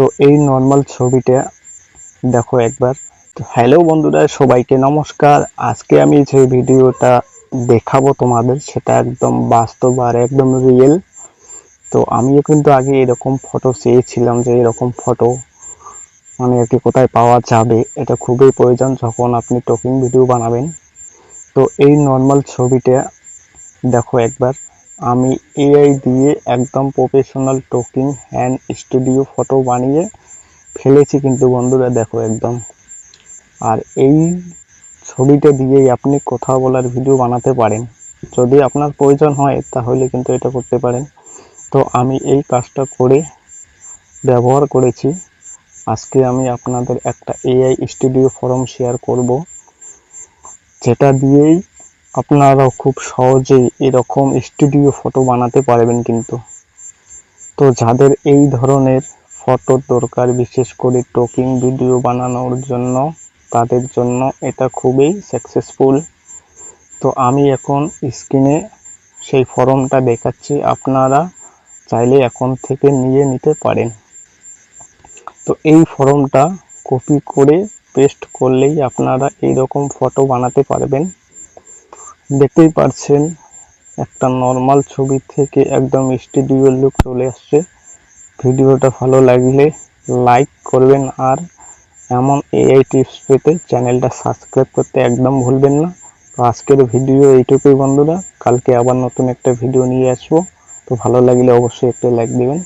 তো এই নর্মাল ছবিটা দেখো একবার। তো হ্যালো বন্ধুরা, সবাইকে নমস্কার। আজকে আমি যে ভিডিওটা দেখাবো তোমাদের সেটা একদম বাস্তব আর একদম রিয়েল। তো আমিও কিন্তু আগে এরকম ফটো চেয়েছিলাম যে এরকম ফটো মানে আর কি কোথায় পাওয়া যাবে। এটা খুবই প্রয়োজন যখন আপনি টকিং ভিডিও বানাবেন। তো এই নর্মাল ছবিটা দেখো একবার। আমি এআই দিয়ে একদম professional talking hand studio photo বানিয়ে ফেলেছি কিন্তু বন্ধুরা, দেখো একদম। আর এই ছবিটা দিয়েই আপনি কথা বলার ভিডিও বানাতে পারেন। যদি আপনার প্রয়োজন হয় তাহলে কিন্তু এটা করতে পারেন। তো আমি এই কাজটা করে ব্যবহার করেছি। আজকে আমি আপনাদের একটা এআই স্টুডিও ফর্ম শেয়ার করব, যেটা দিয়েই আপনারাও খুব সহজেই এরকম স্টুডিও ফটো বানাতে পারবেন কিন্তু। তো যাদের এই ধরনের ফটোর দরকার, বিশেষ করে টকিং ভিডিও বানানোর জন্য, তাদের জন্য এটা খুবই সাকসেসফুল। তো আমি এখন স্ক্রিনে সেই ফর্মটা দেখাচ্ছি, আপনারা চাইলে এখন থেকে নিয়ে নিতে পারেন। তো এই ফর্মটা কপি করে পেস্ট করলেই আপনারা এইরকম ফটো বানাতে পারবেন। দেখতেই পাচ্ছেন একটা নর্মাল ছবি থেকে একদম স্টুডিও লুক চলে আসছে। ভিডিওটা ভালো লাগলে লাইক করবেন, আর এমন এআই টিপস পেতে চ্যানেলটা সাবস্ক্রাইব করতে একদম ভুলবেন না। তো আজকের ভিডিও এইটুকুই বন্ধুরা, কালকে আবার নতুন একটা ভিডিও নিয়ে আসবো। তো ভালো লাগলে অবশ্যই একটা লাইক দিবেন।